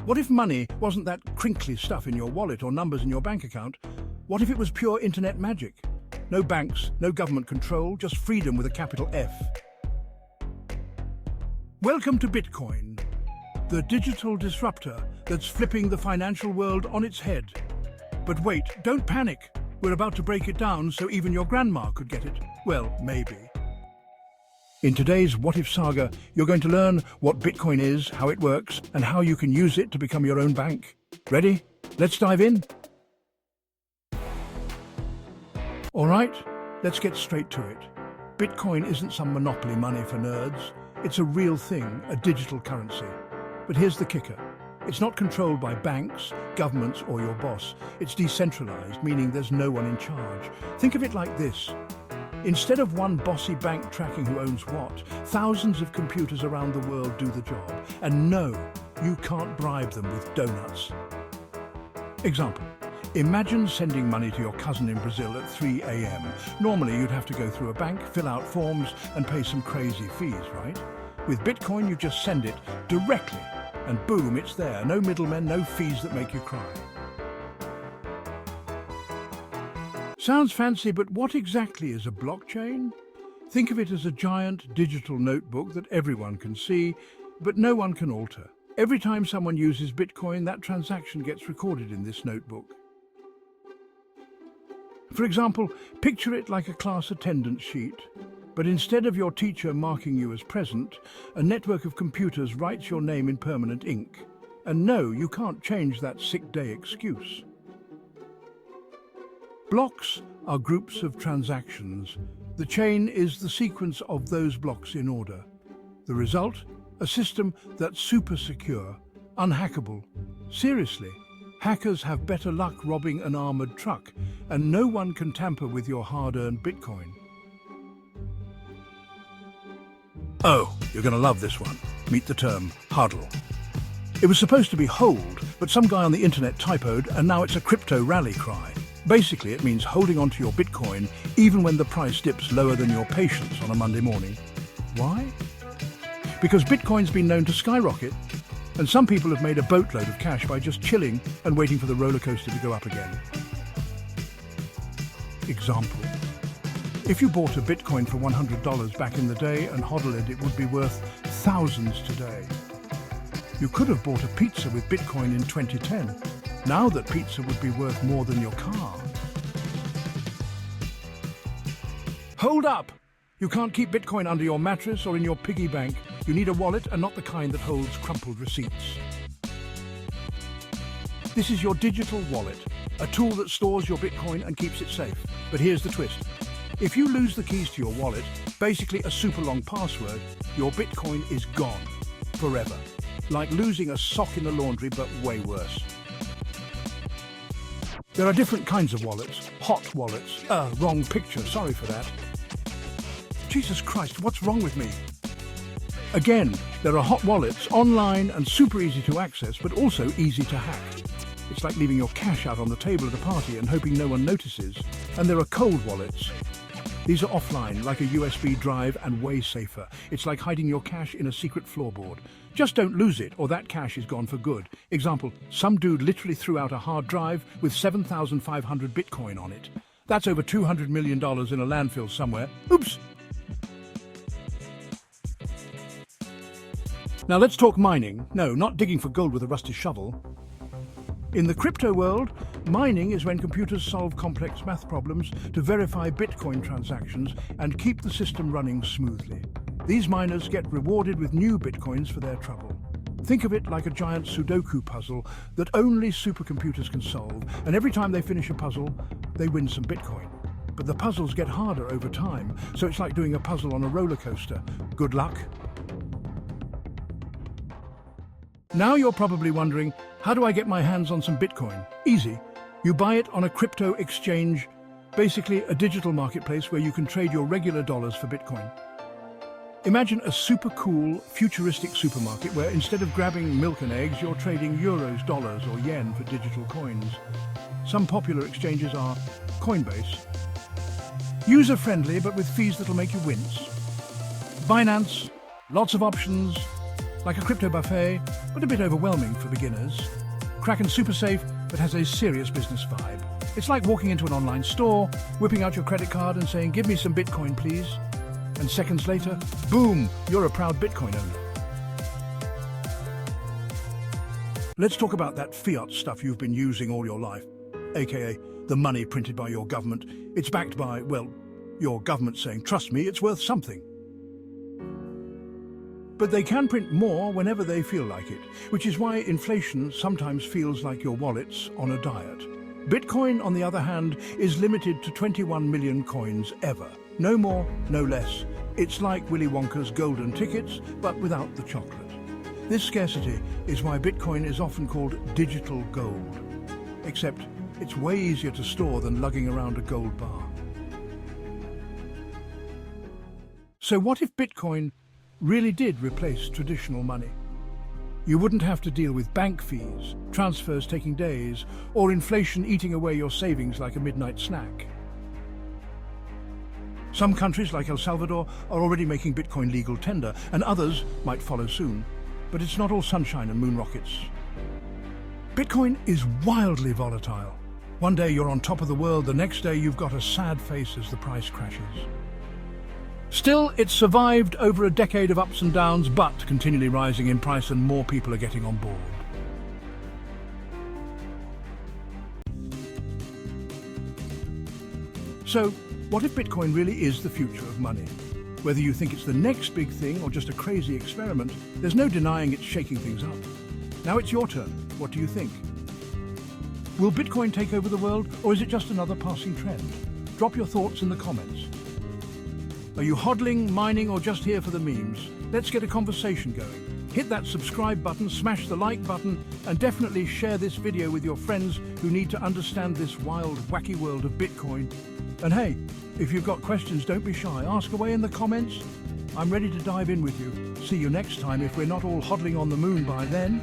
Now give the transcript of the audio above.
What if money wasn't that crinkly stuff in your wallet or numbers in your bank account? What if it was pure internet magic? No banks, no government control, just freedom with a capital F. Welcome to Bitcoin, the digital disruptor that's flipping the financial world on its head. But wait, don't panic. We're about to break it down so even your grandma could get it. Well, maybe. In today's What If saga, you're going to learn what Bitcoin is, how it works, and how you can use it to become your own bank. Ready? Let's dive in. All right, let's get straight to it. Bitcoin isn't some monopoly money for nerds. It's a real thing, a digital currency. But here's the kicker. It's not controlled by banks, governments, or your boss. It's decentralized, meaning there's no one in charge. Think of it like this. Instead of one bossy bank tracking who owns what, thousands of computers around the world do the job. And no, you can't bribe them with donuts. Example. Imagine sending money to your cousin in Brazil at 3 a.m. Normally you'd have to go through a bank, fill out forms, and pay some crazy fees, right? With Bitcoin, you just send it directly, and boom, it's there. No middlemen, no fees that make you cry. Sounds fancy, but what exactly is a blockchain? Think of it as a giant digital notebook that everyone can see, but no one can alter. Every time someone uses Bitcoin, that transaction gets recorded in this notebook. For example, picture it like a class attendance sheet. But instead of your teacher marking you as present, a network of computers writes your name in permanent ink. And no, you can't change that sick day excuse. Blocks are groups of transactions. The chain is the sequence of those blocks in order. The result? A system that's super secure, unhackable. Seriously, hackers have better luck robbing an armored truck, and no one can tamper with your hard-earned Bitcoin. Oh, you're going to love this one. Meet the term HODL. It was supposed to be hold, but some guy on the internet typoed, and now it's a crypto rally cry. Basically, it means holding on to your Bitcoin even when the price dips lower than your patience on a Monday morning. Why? Because Bitcoin's been known to skyrocket, and some people have made a boatload of cash by just chilling and waiting for the roller coaster to go up again. Example. If you bought a Bitcoin for $100 back in the day and hodled it would be worth thousands today. You could have bought a pizza with Bitcoin in 2010. Now that pizza would be worth more than your car. Hold up! You can't keep Bitcoin under your mattress or in your piggy bank. You need a wallet and not the kind that holds crumpled receipts. This is your digital wallet, a tool that stores your Bitcoin and keeps it safe. But here's the twist. If you lose the keys to your wallet, basically a super long password, your Bitcoin is gone. Forever. Like losing a sock in the laundry, but way worse. There are different kinds of wallets. Hot wallets. Wrong picture, sorry for that. Jesus Christ, what's wrong with me? Again, there are hot wallets, online and super easy to access, but also easy to hack. It's like leaving your cash out on the table at a party and hoping no one notices. And there are cold wallets. These are offline, like a USB drive, and way safer. It's like hiding your cash in a secret floorboard. Just don't lose it, or that cash is gone for good. Example, some dude literally threw out a hard drive with 7,500 Bitcoin on it. That's over $200 million in a landfill somewhere. Oops! Now let's talk mining. No, not digging for gold with a rusty shovel. In the crypto world, mining is when computers solve complex math problems to verify Bitcoin transactions and keep the system running smoothly. These miners get rewarded with new Bitcoins for their trouble. Think of it like a giant Sudoku puzzle that only supercomputers can solve, and every time they finish a puzzle, they win some Bitcoin. But the puzzles get harder over time, so it's like doing a puzzle on a roller coaster. Good luck. Now you're probably wondering, how do I get my hands on some Bitcoin? Easy. You buy it on a crypto exchange, basically a digital marketplace where you can trade your regular dollars for Bitcoin. Imagine a super cool, futuristic supermarket where instead of grabbing milk and eggs, you're trading euros, dollars, or yen for digital coins. Some popular exchanges are Coinbase, user-friendly but with fees that'll make you wince. Binance, lots of options, like a crypto buffet, but a bit overwhelming for beginners. Kraken's super safe, but has a serious business vibe. It's like walking into an online store, whipping out your credit card and saying, "Give me some Bitcoin, please." And seconds later, boom, you're a proud Bitcoin owner. Let's talk about that fiat stuff you've been using all your life, aka the money printed by your government. It's backed by, well, your government saying, "Trust me, it's worth something." But they can print more whenever they feel like it, which is why inflation sometimes feels like your wallet's on a diet. Bitcoin, on the other hand, is limited to 21 million coins ever. No more, no less. It's like Willy Wonka's golden tickets, but without the chocolate. This scarcity is why Bitcoin is often called digital gold. Except it's way easier to store than lugging around a gold bar. So what if Bitcoin really did replace traditional money? You wouldn't have to deal with bank fees, transfers taking days, or inflation eating away your savings like a midnight snack. Some countries, like El Salvador, are already making Bitcoin legal tender, and others might follow soon. But it's not all sunshine and moon rockets. Bitcoin is wildly volatile. One day you're on top of the world, the next day you've got a sad face as the price crashes. Still, it's survived over a decade of ups and downs, but continually rising in price, and more people are getting on board. So, what if Bitcoin really is the future of money? Whether you think it's the next big thing or just a crazy experiment, there's no denying it's shaking things up. Now it's your turn. What do you think? Will Bitcoin take over the world, or is it just another passing trend? Drop your thoughts in the comments. Are you hodling, mining, or just here for the memes? Let's get a conversation going. Hit that subscribe button, smash the like button, and definitely share this video with your friends who need to understand this wild, wacky world of Bitcoin. And hey, if you've got questions, don't be shy. Ask away in the comments. I'm ready to dive in with you. See you next time if we're not all hodling on the moon by then.